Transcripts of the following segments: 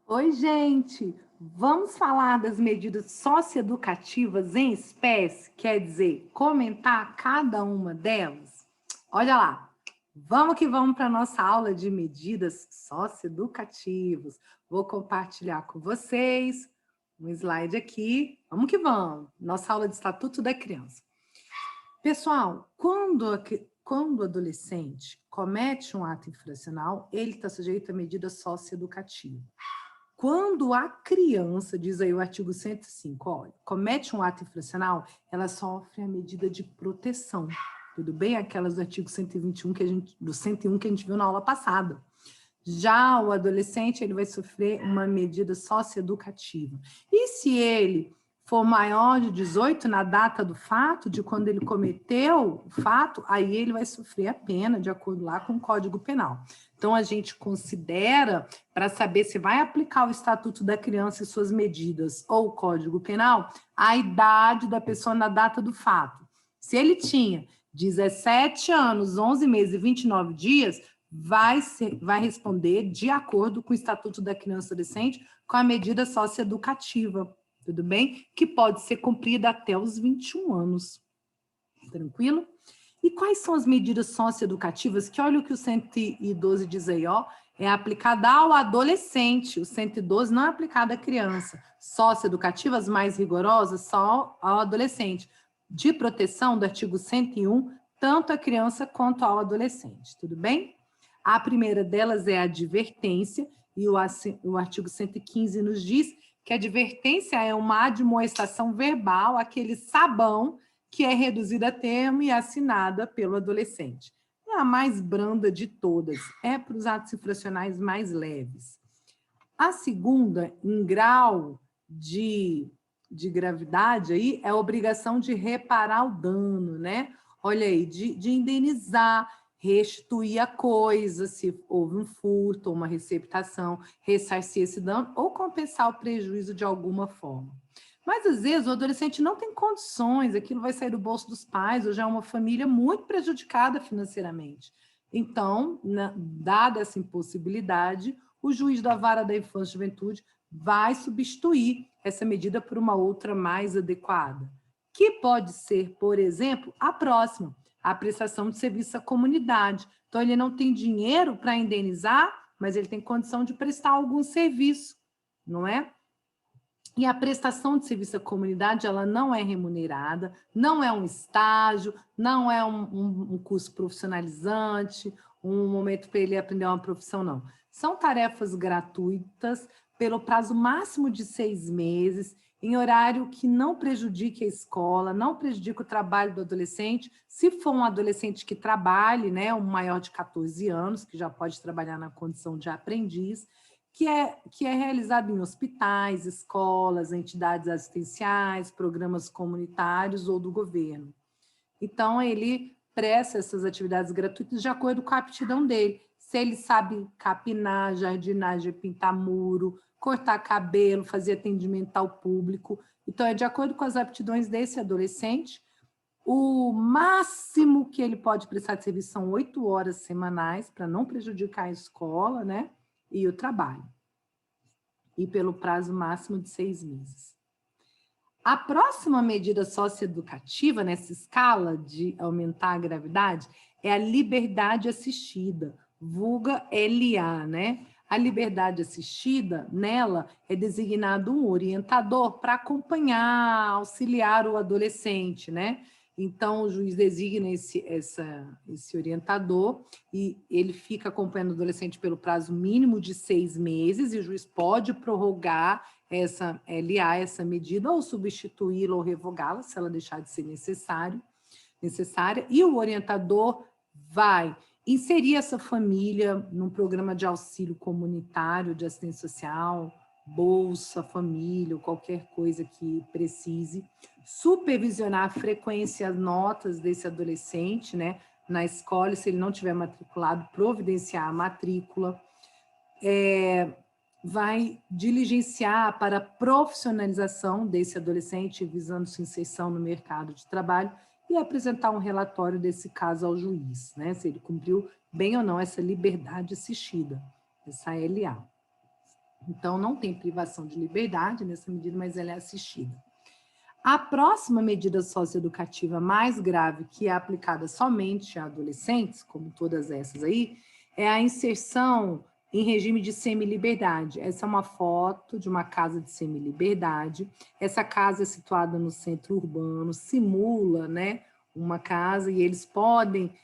Oi, gente! Vamos falar das medidas socioeducativas em espécie, quer dizer, comentar cada uma delas? Olha lá, vamos que vamos para a nossa aula de medidas socioeducativas. Vou compartilhar com vocês um slide aqui. Vamos que vamos! Nossa aula de Estatuto da Criança. Pessoal, quando o adolescente comete um ato infracional, ele está sujeito a medida socioeducativa. Quando a criança, diz aí o artigo 105, olha, comete um ato infracional, ela sofre a medida de proteção. Tudo bem? Aquelas do artigo 121 do 101 que a gente viu na aula passada. Já o adolescente, ele vai sofrer uma medida socioeducativa. E se ele for maior de 18 na data do fato, de quando ele cometeu o fato, aí ele vai sofrer a pena, de acordo lá com o Código Penal. Então, a gente considera, para saber se vai aplicar o Estatuto da Criança e suas medidas ou o Código Penal, a idade da pessoa na data do fato. Se ele tinha 17 anos, 11 meses e 29 dias, vai responder de acordo com o Estatuto da Criança e Adolescente com a medida socioeducativa, tudo bem? Que pode ser cumprida até os 21 anos. Tranquilo? E quais são as medidas socioeducativas? Que olha o que o 112 diz aí, ó, é aplicada ao adolescente, o 112 não é aplicado à criança. Socioeducativas mais rigorosas só ao adolescente. De proteção do artigo 101, tanto à criança quanto ao adolescente, tudo bem? A primeira delas é a advertência, e o artigo 115 nos diz que a advertência é uma admoestação verbal, aquele sabão que é reduzida a termo e assinada pelo adolescente. É a mais branda de todas, é para os atos infracionais mais leves. A segunda, em grau de gravidade, aí, é a obrigação de reparar o dano, né? Olha aí, de indenizar, restituir a coisa, se houve um furto ou uma receptação, ressarcir esse dano ou compensar o prejuízo de alguma forma. Mas, às vezes, o adolescente não tem condições, aquilo vai sair do bolso dos pais, ou já é uma família muito prejudicada financeiramente. Então, dada essa impossibilidade, o juiz da vara da infância e juventude vai substituir essa medida por uma outra mais adequada, que pode ser, por exemplo, a próxima, a prestação de serviço à comunidade. Então, ele não tem dinheiro para indenizar, mas ele tem condição de prestar algum serviço, não é? E a prestação de serviço à comunidade, ela não é remunerada, não é um estágio, não é um curso profissionalizante, um momento para ele aprender uma profissão, não. São tarefas gratuitas, pelo prazo máximo de 6 meses, em horário que não prejudique a escola, não prejudique o trabalho do adolescente. Se for um adolescente que trabalhe, né, um maior de 14 anos, que já pode trabalhar na condição de aprendiz, que é realizado em hospitais, escolas, entidades assistenciais, programas comunitários ou do governo. Então, ele presta essas atividades gratuitas de acordo com a aptidão dele. Se ele sabe capinar, jardinagem, pintar muro, cortar cabelo, fazer atendimento ao público. Então, é de acordo com as aptidões desse adolescente. O máximo que ele pode prestar de serviço são 8 horas semanais, para não prejudicar a escola, né? E o trabalho. E pelo prazo máximo de 6 meses. A próxima medida socioeducativa nessa escala de aumentar a gravidade é a liberdade assistida, vulga LA, né? A liberdade assistida, nela, é designado um orientador para acompanhar, auxiliar o adolescente, né? Então, o juiz designa esse orientador e ele fica acompanhando o adolescente pelo prazo mínimo de 6 meses e o juiz pode prorrogar essa LA, essa medida, ou substituí-la ou revogá-la, se ela deixar de ser necessária, e o orientador vai inserir essa família num programa de auxílio comunitário, de assistência social, bolsa, família, ou qualquer coisa que precise, supervisionar a frequência, as notas desse adolescente, né, na escola, e se ele não tiver matriculado, providenciar a matrícula, vai diligenciar para a profissionalização desse adolescente, visando sua inserção no mercado de trabalho, e apresentar um relatório desse caso ao juiz, né? Se ele cumpriu bem ou não essa liberdade assistida, essa LA. Então, não tem privação de liberdade nessa medida, mas ela é assistida. A próxima medida socioeducativa mais grave, que é aplicada somente a adolescentes, como todas essas aí, é a inserção em regime de semiliberdade. Essa é uma foto de uma casa de semiliberdade. Essa casa é situada no centro urbano, simula, né, uma casa, e eles podem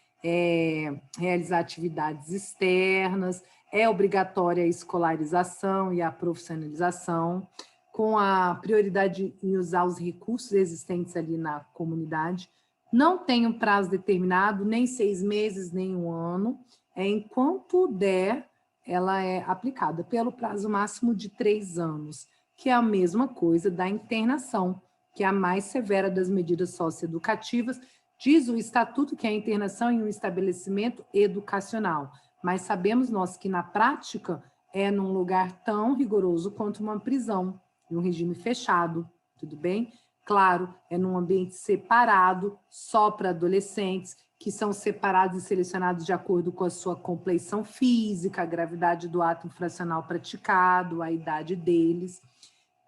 realizar atividades externas, é obrigatória a escolarização e a profissionalização, com a prioridade em usar os recursos existentes ali na comunidade. Não tem um prazo determinado, nem 6 meses, nem 1 ano. Enquanto der, ela é aplicada pelo prazo máximo de 3 anos, que é a mesma coisa da internação, que é a mais severa das medidas socioeducativas. Diz o Estatuto que a internação em um estabelecimento educacional, mas sabemos nós que na prática é num lugar tão rigoroso quanto uma prisão, em um regime fechado, tudo bem? Claro, é num ambiente separado, só para adolescentes, que são separados e selecionados de acordo com a sua compleição física, a gravidade do ato infracional praticado, a idade deles,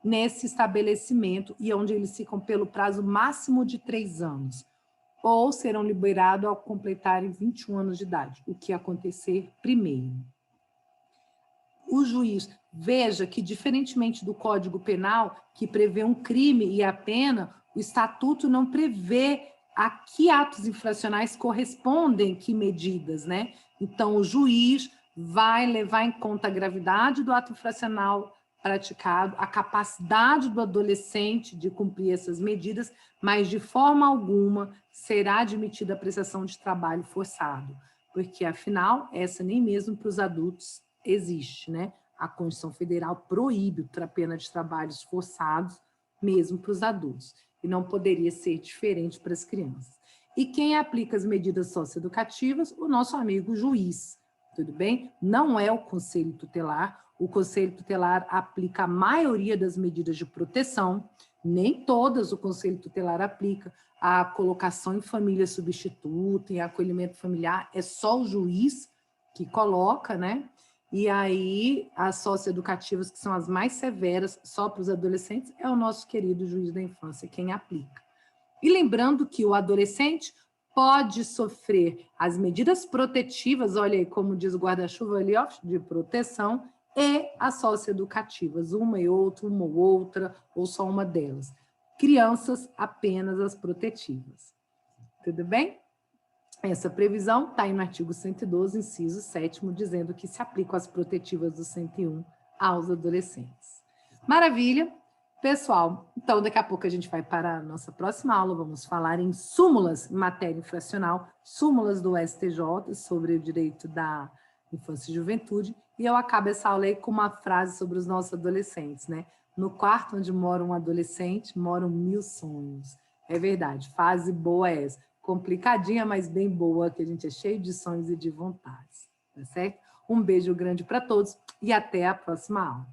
nesse estabelecimento, e onde eles ficam pelo prazo máximo de 3 anos, ou serão liberados ao completarem 21 anos de idade, o que acontecer primeiro. O juiz, veja que, diferentemente do Código Penal, que prevê um crime e a pena, o Estatuto não prevê a que atos infracionais correspondem, que medidas, né? Então, o juiz vai levar em conta a gravidade do ato infracional praticado, a capacidade do adolescente de cumprir essas medidas, mas de forma alguma será admitida a prestação de trabalho forçado, porque, afinal, essa nem mesmo para os adultos existe, né? A Constituição Federal proíbe a pena de trabalhos forçados, mesmo para os adultos, e não poderia ser diferente para as crianças. E quem aplica as medidas socioeducativas? O nosso amigo juiz, tudo bem? Não é o Conselho Tutelar. O Conselho Tutelar aplica a maioria das medidas de proteção, nem todas o Conselho Tutelar aplica. A colocação em família substituta, em acolhimento familiar, é só o juiz que coloca, né? E aí, as socioeducativas, que são as mais severas, só para os adolescentes, é o nosso querido juiz da infância quem aplica. E lembrando que o adolescente pode sofrer as medidas protetivas, olha aí, como diz o guarda-chuva ali, ó, de proteção, e as socioeducativas, uma ou outra, ou só uma delas. Crianças, apenas as protetivas. Tudo bem? Essa previsão está no artigo 112, inciso 7º, dizendo que se aplicam as protetivas do 101 aos adolescentes. Maravilha! Pessoal, então daqui a pouco a gente vai para a nossa próxima aula, vamos falar em súmulas em matéria infracional, súmulas do STJ sobre o direito da infância e juventude, e eu acabo essa aula aí com uma frase sobre os nossos adolescentes, né? No quarto onde mora um adolescente, moram 1000 sonhos. É verdade, fase boa é essa. Complicadinha, mas bem boa, que a gente é cheio de sonhos e de vontades, tá certo? Um beijo grande para todos e até a próxima aula.